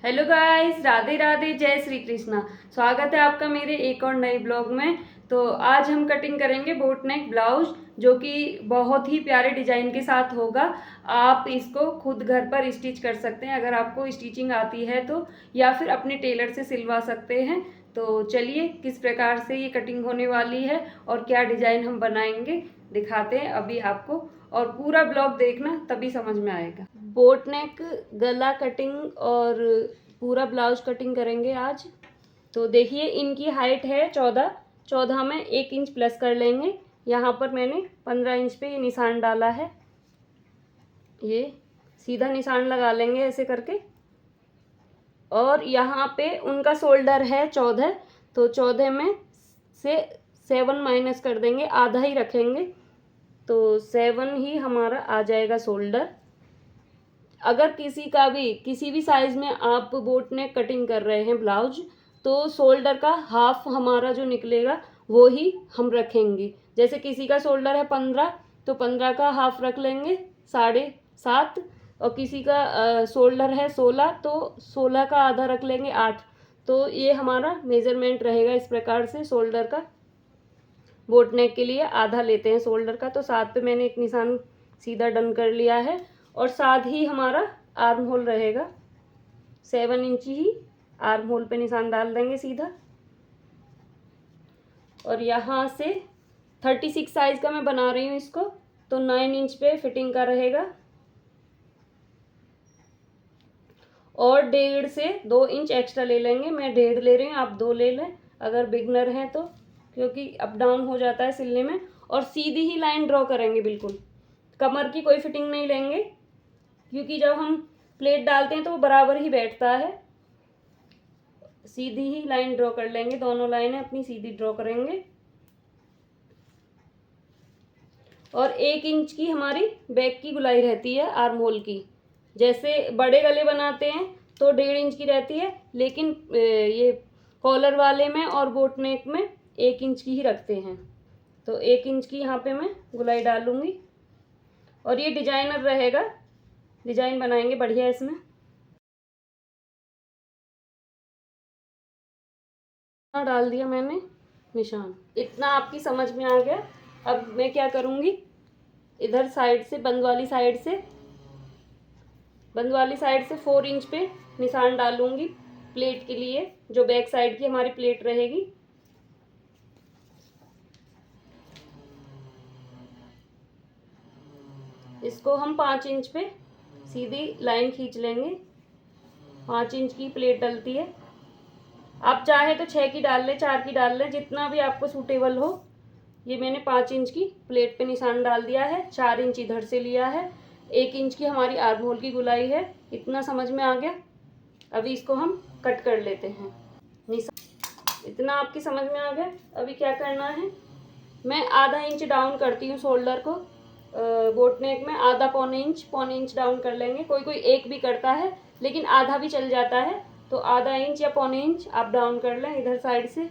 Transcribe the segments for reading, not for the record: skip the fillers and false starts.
Hello guys, Radhe Radhe, जय श्री कृष्णा। स्वागत है आपका मेरे एक और नए ब्लॉग में। तो आज हम कटिंग करेंगे बोट नेक ब्लाउज, जो कि बहुत ही प्यारे डिजाइन के साथ होगा। आप इसको खुद घर पर स्टिच कर सकते हैं अगर आपको स्टिचिंग आती है तो, या फिर अपने टेलर से सिलवा सकते हैं। तो चलिए किस प्रकार से ये कटिंग होने वाली है और क्या डिजाइन हम बनाएंगे दिखाते हैं अभी आपको, और पूरा ब्लॉग देखना तभी समझ में आएगा। बोट नेक, गला कटिंग और पूरा ब्लाउज कटिंग करेंगे आज। तो देखिए इनकी हाइट है 14 में 1 इंच प्लस कर लेंगे। यहाँ पर मैंने 15 इंच पे ये निशान डाला है। ये सीधा निशान लगा लेंगे ऐसे करके। और यहाँ पे उनका शोल्डर है 14, तो 14 में से 7 माइनस कर देंगे, आधा ही रखेंगे, तो 7 ही हमारा आ जाएगा शोल्डर। अगर किसी भी साइज में आप बोट नेक कटिंग कर रहे हैं ब्लाउज, तो शोल्डर का हाफ हमारा जो निकलेगा वो ही हम रखेंगे। जैसे किसी का शोल्डर है 15, तो 15 का हाफ रख लेंगे 7.5, और किसी का शोल्डर है 16, तो 16 का आधा रख लेंगे 8। तो ये हमारा मेजरमेंट रहेगा इस प्रकार से। शोल्डर का बोट नेक के लिए आधा लेते हैं शोल्डर का, तो 7 पे मैंने एक निशान सीधा डन कर लिया है। और साथ ही हमारा आर्म होल रहेगा, 7 इंच ही आर्म होल पे निशान डाल देंगे सीधा। और यहाँ से 36 साइज का मैं बना रही हूँ इसको, तो 9 इंच पे फिटिंग का रहेगा। और 1.5 से 2 इंच एक्स्ट्रा ले लेंगे। मैं 1.5 ले रही हूँ, आप 2 ले लें अगर बिगनर हैं तो, क्योंकि अप डाउन हो जाता है सिलने में। और सीधी ही लाइन ड्रॉ करेंगे, बिल्कुल कमर की कोई फिटिंग नहीं लेंगे, क्योंकि जब हम प्लेट डालते हैं तो वो बराबर ही बैठता है। सीधी ही लाइन ड्रॉ कर लेंगे, दोनों लाइनें अपनी सीधी ड्रॉ करेंगे। और 1 इंच की हमारी बैक की गुलाई रहती है आर्म होल की। जैसे बड़े गले बनाते हैं तो 1.5 इंच की रहती है, लेकिन ये कॉलर वाले में और बोट नेक में 1 इंच की ही रखते हैं। तो 1 इंच की यहाँ पे मैं गुलाई डालूंगी। और ये डिजाइनर रहेगा, डिजाइन बनाएंगे बढ़िया इसमें। डाल दिया मैंने निशान, इतना आपकी समझ में आ गया। अब मैं क्या करूँगी, इधर साइड से बंद वाली साइड से 4 इंच पे निशान डालूंगी प्लेट के लिए, जो बैक साइड की हमारी प्लेट रहेगी। इसको हम 5 इंच पे सीधी लाइन खींच लेंगे। 5 इंच की प्लेट डलती है, आप चाहे तो 6 की डाल लें, 4 की डाल लें, जितना भी आपको सूटेबल हो। ये मैंने 5 इंच की प्लेट पे निशान डाल दिया है, 4 इंच इधर से लिया है, 1 इंच की हमारी आर्म होल की गुलाई है। इतना समझ में आ गया। अभी इसको हम कट कर लेते हैं निशान। इतना आपकी समझ में आ गया। अभी क्या करना है, मैं आधा इंच डाउन करती हूँ शोल्डर को। बोट नेक में आधा पौने इंच डाउन कर लेंगे। कोई कोई 1 भी करता है, लेकिन आधा भी चल जाता है। तो आधा इंच या पौने इंच आप डाउन कर लें इधर साइड से,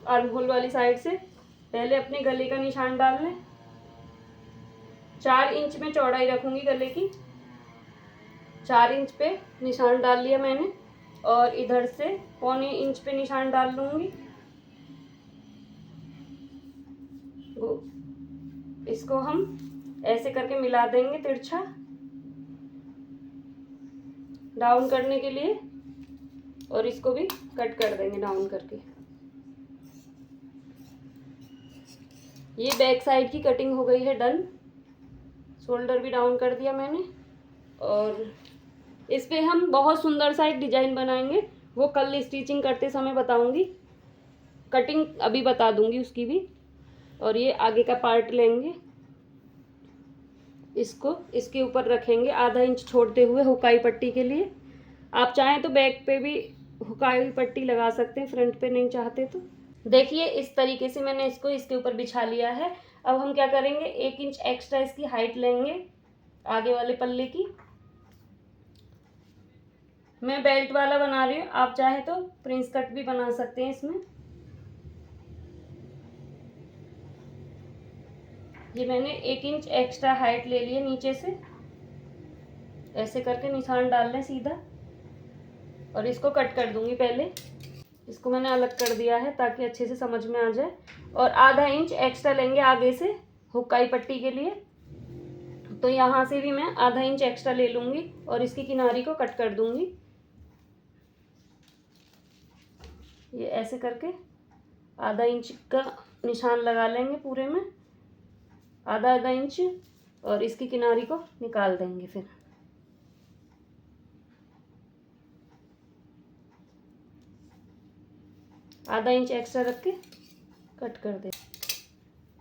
आर्म होल वाली साइड से। पहले अपने गले का निशान डाल लें। 4 इंच में चौड़ाई रखूंगी गले की, 4 इंच पे निशान डाल लिया मैंने। और इधर से पौने इंच पे निशान डाल लूंगी। इसको हम ऐसे करके मिला देंगे तिरछा डाउन करने के लिए, और इसको भी कट कर देंगे डाउन करके। ये बैक साइड की कटिंग हो गई है डन। शोल्डर भी डाउन कर दिया मैंने। और इस पे हम बहुत सुंदर सा एक डिजाइन बनाएंगे, वो कल स्टिचिंग करते समय बताऊंगी। कटिंग अभी बता दूंगी उसकी भी। और ये आगे का पार्ट लेंगे, इसको इसके ऊपर रखेंगे आधा इंच छोड़ते हुए हुकाई पट्टी के लिए। आप चाहें तो बैक पे भी हुकाई पट्टी लगा सकते हैं, फ्रंट पे नहीं चाहते तो। देखिए इस तरीके से मैंने इसको इसके ऊपर बिछा लिया है। अब हम क्या करेंगे, 1 इंच एक्स्ट्रा इसकी हाइट लेंगे आगे वाले पल्ले की। मैं बेल्ट वाला बना रही हूँ, आप चाहे तो प्रिंस कट भी बना सकते हैं इसमें। ये मैंने 1 इंच एक्स्ट्रा हाइट ले ली है नीचे से। ऐसे करके निशान डाल लें सीधा। और इसको कट कर दूंगी। पहले इसको मैंने अलग कर दिया है ताकि अच्छे से समझ में आ जाए। और आधा इंच एक्स्ट्रा लेंगे आगे से हुक्काई पट्टी के लिए, तो यहाँ से भी मैं आधा इंच एक्स्ट्रा ले लूँगी और इसकी किनारी को कट कर दूँगी। ये ऐसे करके आधा इंच का निशान लगा लेंगे पूरे में, आधा आधा इंच, और इसकी किनारी को निकाल देंगे। फिर आधा इंच एक्स्ट्रा रख के कट कर दे।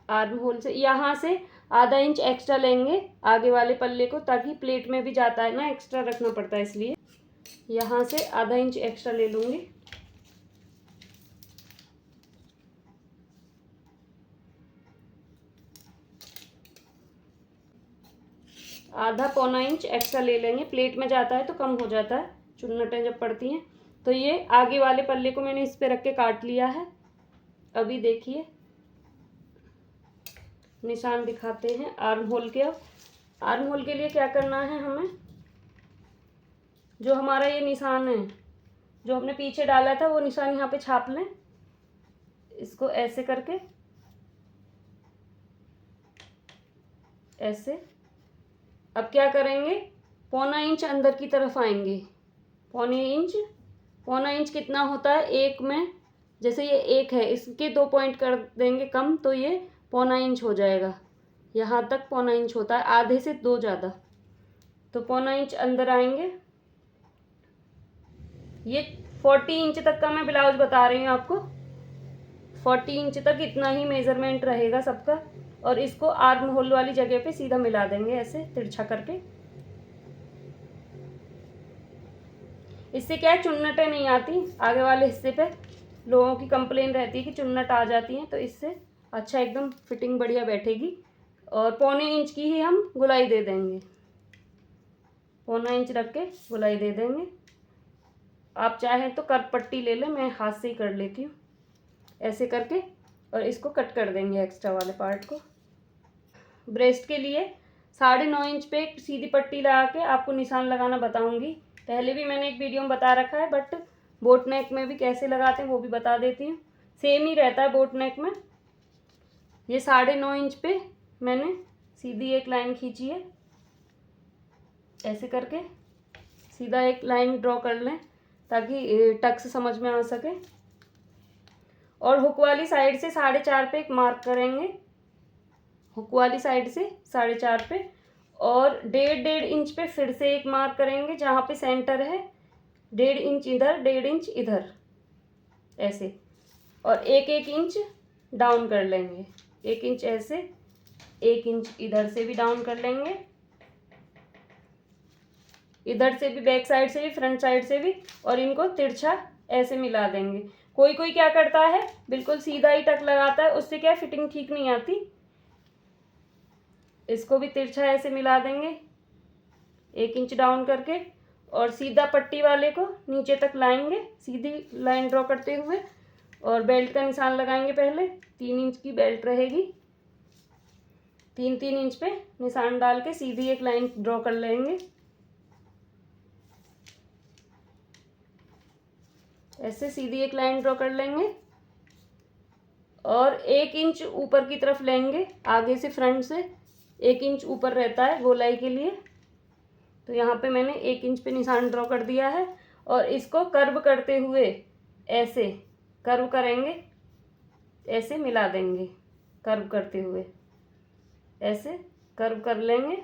आर्म होल से यहाँ से आधा इंच एक्स्ट्रा लेंगे आगे वाले पल्ले को, ताकि प्लेट में भी जाता है ना, एक्स्ट्रा रखना पड़ता है, इसलिए यहाँ से आधा इंच एक्स्ट्रा ले लूँगी। आधा पौना इंच एक्स्ट्रा ले लेंगे, प्लेट में जाता है तो कम हो जाता है चुन्नटें जब पड़ती हैं। तो ये आगे वाले पल्ले को मैंने इस पे रख के काट लिया है। अभी देखिए निशान दिखाते हैं आर्म होल के। अब आर्म होल के लिए क्या करना है हमें, जो हमारा ये निशान है जो हमने पीछे डाला था वो निशान यहाँ पे छाप लें, इसको ऐसे करके, ऐसे। अब क्या करेंगे, पौना इंच अंदर की तरफ आएंगे, पौना इंच कितना होता है एक में, जैसे ये एक है इसके 2 पॉइंट कर देंगे कम तो ये पौना इंच हो जाएगा। यहाँ तक पौना इंच होता है, आधे से 2 ज़्यादा, तो पौना इंच अंदर आएंगे। ये 40 इंच तक का मैं ब्लाउज बता रही हूँ आपको, 40 इंच तक इतना ही मेज़रमेंट रहेगा सबका। और इसको आर्म होल वाली जगह पे सीधा मिला देंगे ऐसे तिरछा करके। इससे क्या है, चुन्नटें नहीं आती आगे वाले हिस्से पे, लोगों की कंप्लेन रहती है कि चुन्नट आ जाती हैं, तो इससे अच्छा एकदम फिटिंग बढ़िया बैठेगी। और पौने इंच की ही हम गुलाई दे देंगे, पौना इंच रख के गुलाई दे देंगे। आप चाहें तो कर्व पट्टी ले लें, मैं हाथ से ही कर लेती हूँ ऐसे करके। और इसको कट कर देंगे एक्स्ट्रा वाले पार्ट को। ब्रेस्ट के लिए 9.5 इंच पे एक सीधी पट्टी लगा के आपको निशान लगाना बताऊंगी। पहले भी मैंने एक वीडियो में बता रखा है, बट बोट नेक में भी कैसे लगाते हैं वो भी बता देती हूँ। सेम ही रहता है बोट नेक में। ये 9.5 इंच पे मैंने सीधी एक लाइन खींची है, ऐसे करके सीधा एक लाइन ड्रॉ कर लें ताकि टक्स समझ में आ सके। और हुक वाली साइड से 4.5 पे एक मार्क करेंगे, हुक वाली साइड से 4.5 पे, और 1.5 इंच पे फिर से एक मार्क करेंगे जहाँ पे सेंटर है। 1.5 इंच इधर, 1.5 इंच इधर, ऐसे। और 1-1 इंच डाउन कर लेंगे, 1 इंच ऐसे, 1 इंच इधर से भी डाउन कर लेंगे, इधर से भी, बैक साइड से भी, फ्रंट साइड से भी, और इनको तिरछा ऐसे मिला देंगे। कोई कोई क्या करता है, बिल्कुल सीधा ही टक लगाता है, उससे क्या फिटिंग ठीक नहीं आती। इसको भी तिरछा ऐसे मिला देंगे 1 इंच डाउन करके, और सीधा पट्टी वाले को नीचे तक लाएंगे सीधी लाइन ड्रॉ करते हुए। और बेल्ट का निशान लगाएंगे पहले, 3 इंच की बेल्ट रहेगी, 3-3 इंच पे निशान डाल के सीधी एक लाइन ड्रॉ कर लेंगे ऐसे, सीधी एक लाइन ड्रॉ कर लेंगे। और 1 इंच ऊपर की तरफ लेंगे, आगे से फ्रंट से 1 इंच ऊपर रहता है गोलाई के लिए, तो यहाँ पे मैंने 1 इंच पे निशान ड्रॉ कर दिया है। और इसको कर्व करते हुए ऐसे कर्व करेंगे, ऐसे मिला देंगे, कर्व करते हुए ऐसे कर्व कर लेंगे।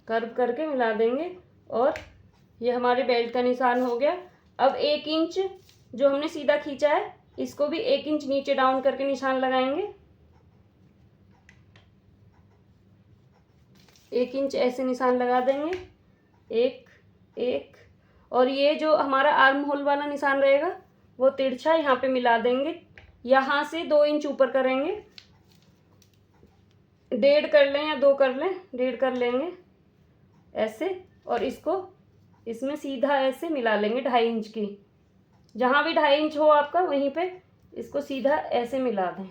कर्व करके मिला देंगे। और ये हमारे बेल्ट का निशान हो गया। अब 1 इंच जो हमने सीधा खींचा है इसको भी 1 इंच नीचे डाउन करके निशान लगाएंगे, 1 इंच ऐसे निशान लगा देंगे, 1 और ये जो हमारा आर्म होल वाला निशान रहेगा वो तिरछा यहाँ पे मिला देंगे। यहाँ से 2 इंच ऊपर करेंगे, 1.5 कर लें या 2 कर लें, 1.5 कर लेंगे ऐसे। और इसको इसमें सीधा ऐसे मिला लेंगे 2.5 इंच की, जहाँ भी 2.5 इंच हो आपका वहीं पे इसको सीधा ऐसे मिला दें।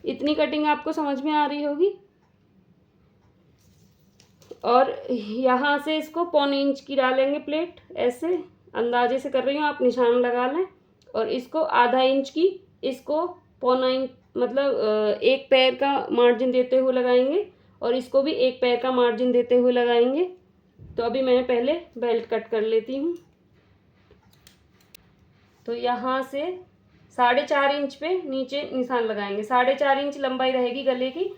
इतनी कटिंग आपको समझ में आ रही होगी। और यहाँ से इसको 1.25 इंच की डालेंगे प्लेट, ऐसे अंदाजे से कर रही हूँ, आप निशान लगा लें। और इसको ½ इंच की, इसको 1.25 इंच मतलब 1 पैर का मार्जिन देते हुए लगाएंगे, और इसको भी 1 पैर का मार्जिन देते हुए लगाएंगे। तो अभी मैं पहले बेल्ट कट कर लेती हूँ। तो यहाँ से 4.5 इंच पे नीचे निशान लगाएंगे। 4.5 इंच लंबाई रहेगी गले की।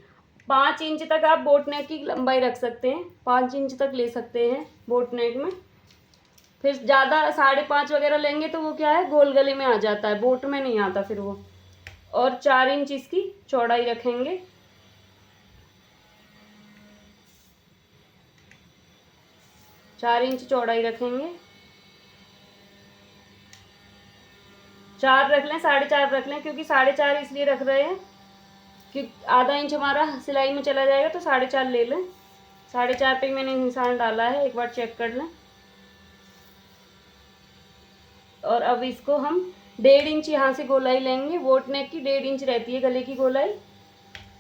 5 इंच तक आप बोट नेक की लंबाई रख सकते हैं, 5 इंच तक ले सकते हैं बोट नेक में। फिर ज़्यादा 5.5 वगैरह लेंगे तो वो क्या है, गोल गले में आ जाता है, बोट में नहीं आता फिर वो। और 4 इंच इसकी चौड़ाई रखेंगे। चार इंच चौड़ाई रखेंगे। 4 रख लें, 4.5 रख लें, क्योंकि 4.5 इसलिए रख रहे हैं कि ½ इंच हमारा सिलाई में चला जाएगा, तो 4.5 ले लें। 4.5 पे मैंने निशान डाला है, एक बार चेक कर लें। और अब इसको हम 1.5 इंच यहाँ से गोलाई लेंगे। बोट नेक की 1.5 इंच रहती है गले की गोलाई।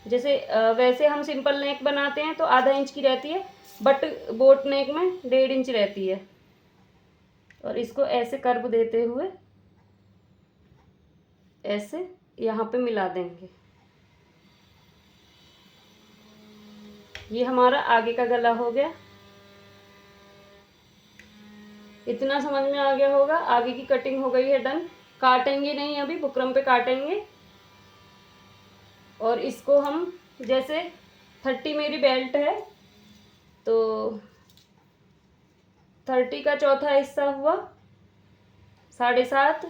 जैसे वैसे हम सिंपल नेक बनाते हैं तो ½ इंच की रहती है, बट बोट नेक में 1.5 इंच रहती है। और इसको ऐसे कर्व देते हुए ऐसे यहाँ पे मिला देंगे। ये हमारा आगे का गला हो गया। इतना समझ में आ गया होगा। आगे की कटिंग हो गई है डन। काटेंगे नहीं, अभी बुकरम पे काटेंगे। और इसको हम जैसे 30 मेरी बेल्ट है, तो 30 का चौथा हिस्सा हुआ 7.5।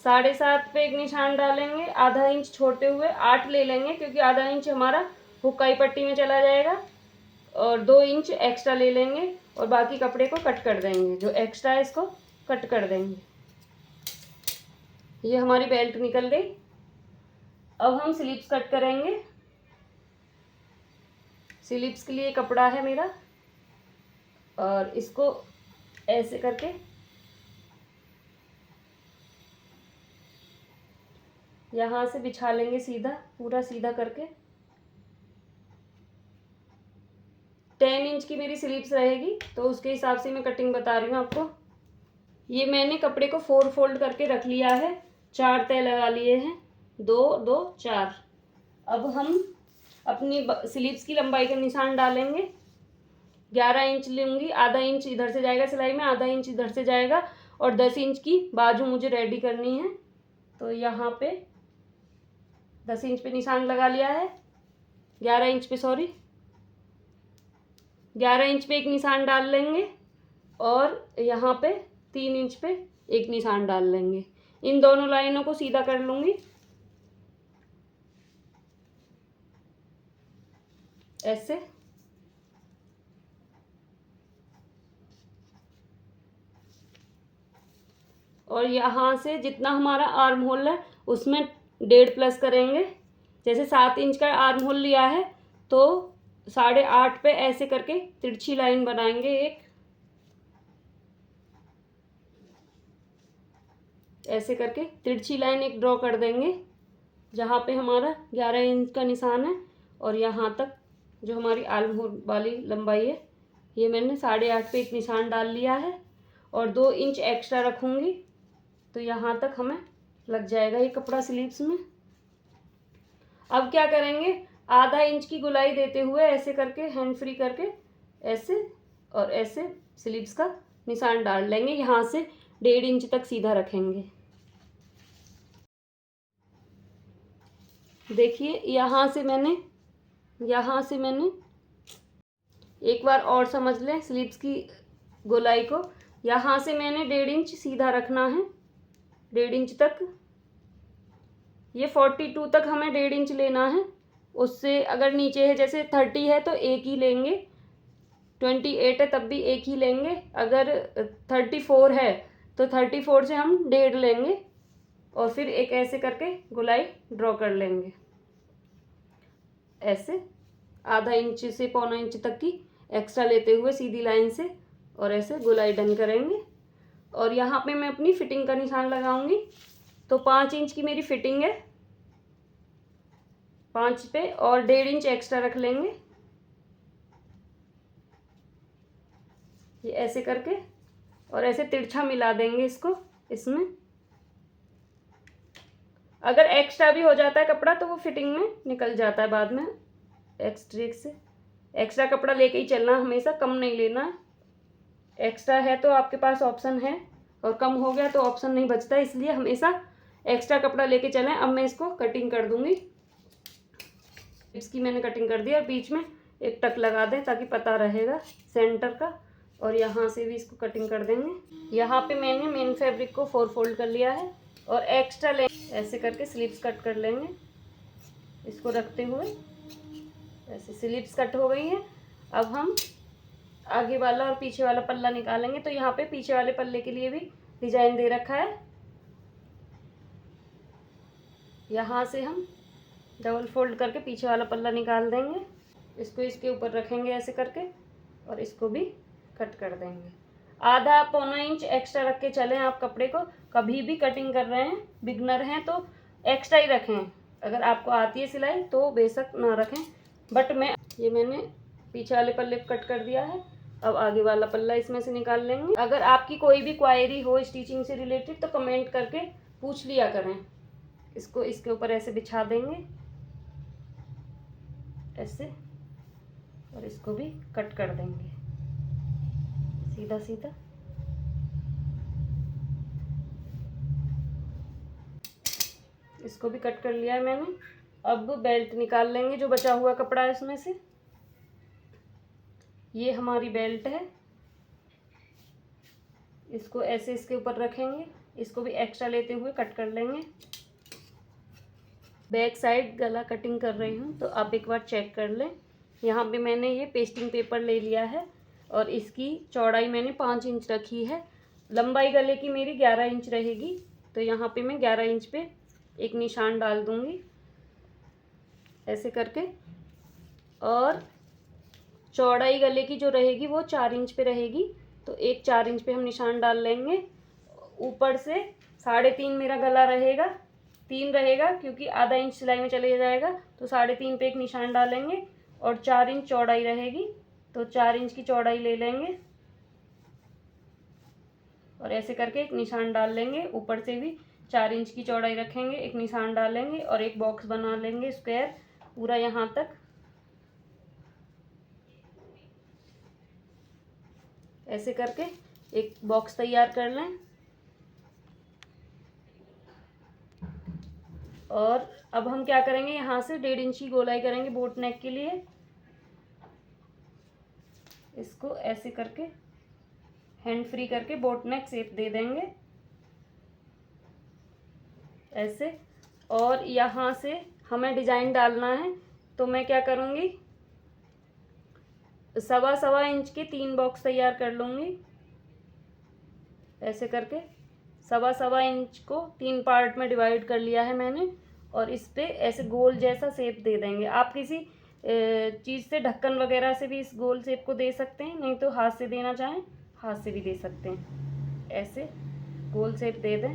7.5 पे एक निशान डालेंगे, ½ इंच छोड़ते हुए 8 ले लेंगे, क्योंकि ½ इंच हमारा हुक्काई पट्टी में चला जाएगा। और 2 इंच एक्स्ट्रा ले लेंगे और बाकी कपड़े को कट कर देंगे। जो एक्स्ट्रा है इसको कट कर देंगे। ये हमारी बेल्ट निकल गई। अब हम स्लीव्स कट करेंगे। स्लीव्स के लिए कपड़ा है मेरा, और इसको ऐसे करके यहाँ से बिछा लेंगे सीधा, पूरा सीधा करके। 10 इंच की मेरी स्लीव्स रहेगी, तो उसके हिसाब से मैं कटिंग बता रही हूँ आपको। ये मैंने कपड़े को 4 फोल्ड करके रख लिया है, 4 तय लगा लिए हैं, 2 2 4। अब हम अपनी स्लीव्स की लंबाई का निशान डालेंगे। 11 इंच लूँगी, ½ इंच इधर से जाएगा सिलाई में, ½ इंच इधर से जाएगा, और 10 इंच की बाजू मुझे रेडी करनी है। तो यहाँ पे 10 इंच पे निशान लगा लिया है, 11 इंच पे, सॉरी 11 इंच पे एक निशान डाल लेंगे, और यहाँ पे 3 इंच पे एक निशान डाल लेंगे। इन दोनों लाइनों को सीधा कर लूँगी ऐसे। और यहाँ से जितना हमारा आर्म होल है उसमें 1.5 प्लस करेंगे। जैसे 7 इंच का आर्म होल लिया है, तो 8.5 पे ऐसे करके तिरछी लाइन बनाएंगे एक, ऐसे करके तिरछी लाइन एक ड्रॉ कर देंगे, जहाँ पे हमारा 11 इंच का निशान है। और यहाँ तक जो हमारी आर्म होल वाली लंबाई है, ये मैंने 8.5 पे एक निशान डाल लिया है, और 2 इंच एक्स्ट्रा रखूँगी, तो यहाँ तक हमें लग जाएगा ये कपड़ा स्लीव्स में। अब क्या करेंगे, ½ इंच की गुलाई देते हुए ऐसे करके हैंड फ्री करके ऐसे और ऐसे स्लीव्स का निशान डाल लेंगे। यहाँ से 1.5 इंच तक सीधा रखेंगे। देखिए यहाँ से मैंने एक बार और समझ लें स्लीव्स की गोलाई को। यहाँ से मैंने 1.5 इंच सीधा रखना है, 1.5 इंच तक। ये 42 तक हमें 1.5 इंच लेना है। उससे अगर नीचे है, जैसे 30 है तो एक ही लेंगे, 28 है तब भी एक ही लेंगे। अगर 34 है तो 34 से हम 1.5 लेंगे, और फिर एक ऐसे करके गोलाई ड्रॉ कर लेंगे ऐसे, ½ इंच से 1.25 इंच तक की एक्स्ट्रा लेते हुए सीधी लाइन से, और ऐसे गोलाई डन करेंगे। और यहाँ पे मैं अपनी फिटिंग का निशान लगाऊंगी। तो 5 इंच की मेरी फिटिंग है, 5 पे और 1.5 इंच एक्स्ट्रा रख लेंगे, ये ऐसे करके, और ऐसे तिरछा मिला देंगे इसको इसमें। अगर एक्स्ट्रा भी हो जाता है कपड़ा तो वो फिटिंग में निकल जाता है बाद में एक्स्ट्रा से। एक्स्ट्रा कपड़ा लेके ही चलना, हमेशा कम नहीं लेना है। एक्स्ट्रा है तो आपके पास ऑप्शन है, और कम हो गया तो ऑप्शन नहीं बचता, इसलिए हमेशा एक्स्ट्रा कपड़ा लेके चलें। अब मैं इसको कटिंग कर दूंगी। इसकी मैंने कटिंग कर दी और बीच में एक टक लगा दें ताकि पता रहेगा सेंटर का, और यहाँ से भी इसको कटिंग कर देंगे। यहाँ पे मैंने मेन फैब्रिक को 4 फोल्ड कर लिया है और एक्स्ट्रा ले ऐसे करके स्लीव्स कट कर लेंगे। इसको रखते हुए ऐसे स्लीव्स कट हो गई है। अब हम आगे वाला और पीछे वाला पल्ला निकालेंगे। तो यहाँ पे पीछे वाले पल्ले के लिए भी डिजाइन दे रखा है। यहाँ से हम डबल फोल्ड करके पीछे वाला पल्ला निकाल देंगे, इसको इसके ऊपर रखेंगे ऐसे करके, और इसको भी कट कर देंगे। आधा पौना इंच एक्स्ट्रा रख के चलें आप कपड़े को। कभी भी कटिंग कर रहे हैं, बिगनर हैं तो एक्स्ट्रा ही रखें। अगर आपको आती है सिलाई तो बेशक ना रखें, बट मैंने पीछे वाले पल्ले को कट कर दिया है। अब आगे वाला पल्ला इसमें से निकाल लेंगे। अगर आपकी कोई भी क्वायरी हो स्टिचिंग से रिलेटेड तो कमेंट करके पूछ लिया करें। इसको इसके ऊपर ऐसे बिछा देंगे ऐसे, और इसको भी कट कर देंगे सीधा सीधा। इसको भी कट कर लिया है मैंने। अब बेल्ट निकाल लेंगे जो बचा हुआ कपड़ा है इसमें से। ये हमारी बेल्ट है, इसको ऐसे इसके ऊपर रखेंगे। इसको भी एक्स्ट्रा लेते हुए कट कर लेंगे। बैक साइड गला कटिंग कर रही हूँ तो आप एक बार चेक कर लें। यहाँ पे मैंने ये पेस्टिंग पेपर ले लिया है और इसकी चौड़ाई मैंने 5 इंच रखी है। लंबाई गले की मेरी 11 इंच रहेगी, तो यहाँ पे मैं 11 इंच पे एक निशान डाल दूँगी ऐसे करके। और चौड़ाई गले की जो रहेगी वो 4 इंच पे रहेगी, तो एक 4 इंच पे हम निशान डाल लेंगे। ऊपर से 3.5 मेरा गला रहेगा, 3 रहेगा क्योंकि आधा इंच सिलाई में चले जाएगा, तो 3.5 पे एक निशान डालेंगे। और 4 इंच चौड़ाई रहेगी, तो 4 इंच की चौड़ाई ले लेंगे और ऐसे करके एक निशान डाल लेंगे। ऊपर से भी 4 इंच की चौड़ाई रखेंगे, एक निशान डालेंगे और एक बॉक्स बना लेंगे स्क्वायर पूरा यहाँ तक ऐसे करके एक बॉक्स तैयार कर लें। और अब हम क्या करेंगे, यहाँ से 1.5 इंच की गोलाई करेंगे बोट नेक के लिए। इसको ऐसे करके हैंड फ्री करके बोट नेक शेप दे देंगे ऐसे। और यहाँ से हमें डिजाइन डालना है, तो मैं क्या करूँगी, 1.25 इंच के 3 बॉक्स तैयार कर लूँगी ऐसे करके। 1.25 इंच को 3 पार्ट में डिवाइड कर लिया है मैंने, और इस पे ऐसे गोल जैसा शेप दे देंगे। आप किसी चीज़ से, ढक्कन वगैरह से भी इस गोल शेप को दे सकते हैं, नहीं तो हाथ से देना चाहें हाथ से भी दे सकते हैं। ऐसे गोल शेप दे दें।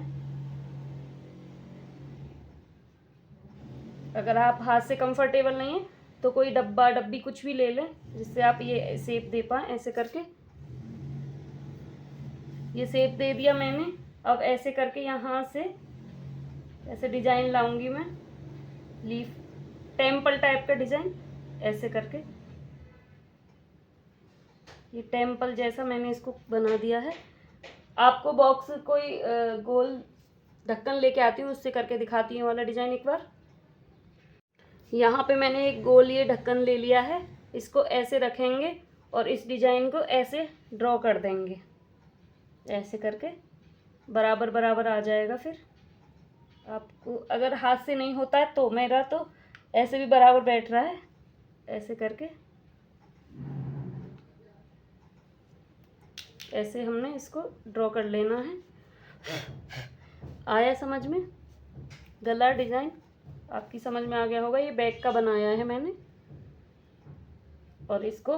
अगर आप हाथ से कंफर्टेबल नहीं है तो कोई डब्बा डब्बी कुछ भी ले लें जिससे आप ये शेप दे पाएँ ऐसे करके। ये शेप दे दिया मैंने। अब ऐसे करके यहाँ से ऐसे डिजाइन लाऊंगी मैं, लीफ टेम्पल टाइप का डिजाइन ऐसे करके। ये टेम्पल जैसा मैंने इसको बना दिया है। आपको बॉक्स कोई गोल ढक्कन लेके आती हूँ, उससे करके दिखाती हूँ वाला डिजाइन एक बार। यहाँ पे मैंने एक गोल ये ढक्कन ले लिया है, इसको ऐसे रखेंगे और इस डिजाइन को ऐसे ड्रॉ कर देंगे ऐसे करके। बराबर बराबर आ जाएगा। फिर आपको अगर हाथ से नहीं होता है तो मेरा तो ऐसे भी बराबर बैठ रहा है ऐसे करके। ऐसे हमने इसको ड्रॉ कर लेना है। आया समझ में? गला डिज़ाइन आपकी समझ में आ गया होगा। ये बैक का बनाया है मैंने, और इसको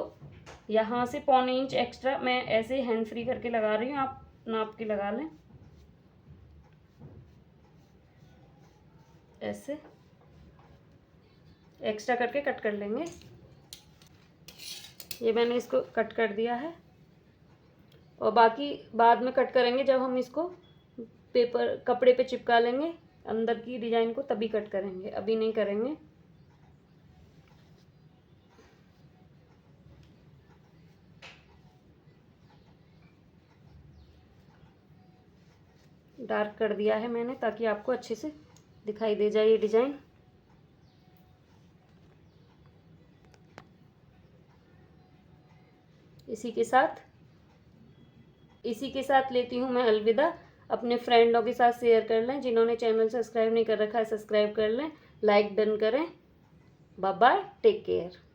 यहाँ से 1.25 इंच एक्स्ट्रा मैं ऐसे हैंड फ्री करके लगा रही हूँ, आप नाप के लगा लें ऐसे। एक्स्ट्रा करके कट कर लेंगे। ये मैंने इसको कट कर दिया है और बाकी बाद में कट करेंगे जब हम इसको पेपर कपड़े पे चिपका लेंगे अंदर की डिजाइन को, तभी कट करेंगे, अभी नहीं करेंगे। डार्क कर दिया है मैंने ताकि आपको अच्छे से दिखाई दे जाए ये डिजाइन। इसी के साथ लेती हूँ मैं अलविदा। अपने फ्रेंडों के साथ शेयर कर लें, जिन्होंने चैनल सब्सक्राइब नहीं कर रखा है सब्सक्राइब कर लें, लाइक डन करें। Bye bye, take care.